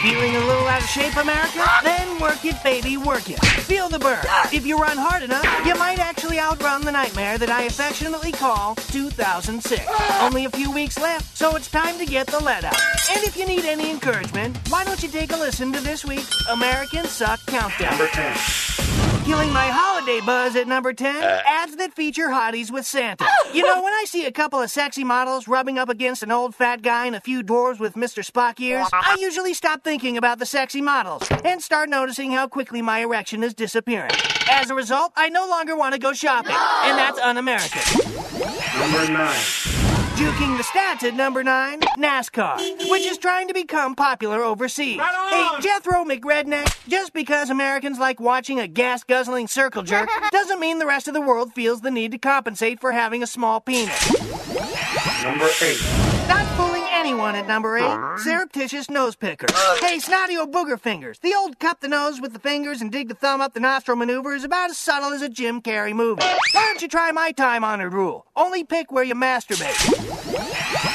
Feeling a little out of shape, America? Then work it, baby, work it. Feel the burn. If you run hard enough, you might actually outrun the nightmare that I affectionately call 2006. Only a few weeks left, so it's time to get the let out. And if you need any encouragement, why don't you take a listen to this week's American Suck Countdown. Number 10. Killing my holiday buzz at number 10, ads that feature hotties with Santa. You know, when I see a couple of sexy models rubbing up against an old fat guy and a few dwarves with Mr. Spock ears, I usually stop thinking about the sexy models and start noticing how quickly my erection is disappearing. As a result, I no longer want to go shopping, and that's un-American. Number 9. Juking the stats at number 9, NASCAR, which is trying to become popular overseas. Hey, Jethro McRedneck, just because Americans like watching a gas-guzzling circle jerk doesn't mean the rest of the world feels the need to compensate for having a small penis. Number 8. Not fooling anyone at number 8, surreptitious nose picker. Hey, snotty old booger fingers. The old cup the nose with the fingers and dig the thumb up the nostril maneuver is about as subtle as a Jim Carrey movie. Why don't you try my time-honored rule? Only pick where you masturbate.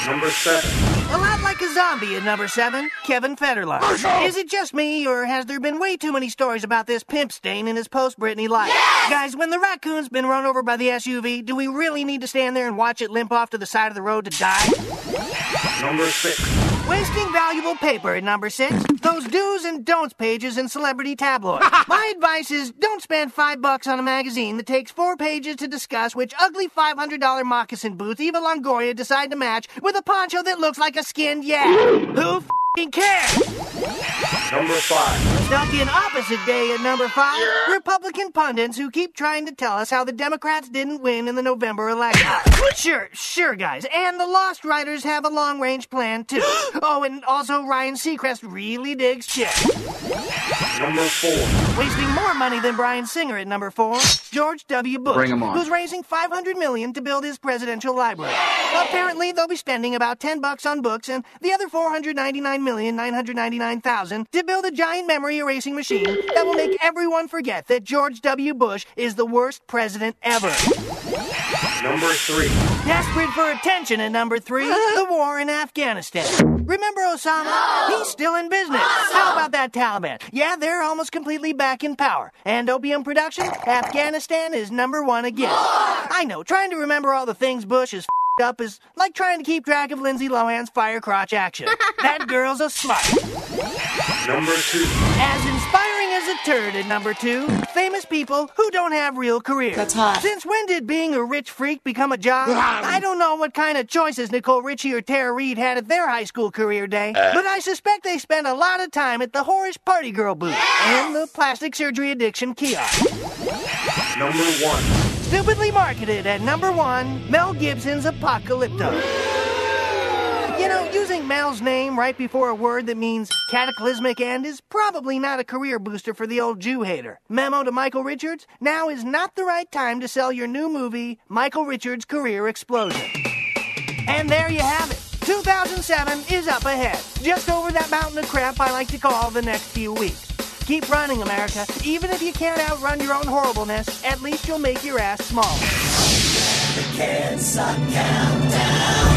Number 7. A lot like a zombie at number 7, Kevin Federline. Is it just me, or has there been way too many stories about this pimp stain in his post-Britney life? Yes! Guys, when the raccoon's been run over by the SUV, do we really need to stand there and watch it limp off to the side of the road to die? Number 6. Wasting valuable paper at number 6. Those do's and don'ts pages in celebrity tabloids. My advice is don't spend $5 on a magazine that takes 4 pages to discuss which ugly $500 moccasin boots Eva Longoria decide to match with a poncho that looks like a skinned yak. Who f***ing cares? Number 5. Stuck in opposite day at number 5, Republican pundits who keep trying to tell us how the Democrats didn't win in the November election. Sure, guys. And the Lost Writers have a long-range plan, too. Oh, and also Ryan Seacrest really digs chicks. Number 4. Wasting more money than Bryan Singer at number 4, George W. Bush, Bring him on. who's raising $500 million to build his presidential library. Apparently, they'll be spending about $10 on books and the other $499,999,000 to build a giant memory erasing machine that will make everyone forget that George W. Bush is the worst president ever. Number 3. Desperate for attention at number 3, the war in Afghanistan. Remember Osama? He's still in business. How about that Taliban? Yeah, they're almost completely back in power. And opium production? Afghanistan is number 1 again. I know, trying to remember all the things Bush is up is like trying to keep track of Lindsay Lohan's fire crotch action. That girl's a slut. Number 2. As inspiring as a turd at number 2, famous people who don't have real careers. That's hot. Since when did being a rich freak become a job? I don't know what kind of choices Nicole Richie or Tara Reid had at their high school career day, but I suspect they spent a lot of time at the whorish party girl booth and the plastic surgery addiction kiosk. Number 1. Stupidly marketed at number 1, Mel Gibson's Apocalypto. You know, using Mel's name right before a word that means cataclysmic end is probably not a career booster for the old Jew hater. Memo to Michael Richards, now is not the right time to sell your new movie, Michael Richards' Career Explosion. And there you have it. 2007 is up ahead, just over that mountain of crap I like to call the next few weeks. Keep running, America. Even if you can't outrun your own horribleness, at least you'll make your ass smaller. The Kids Suck Countdown.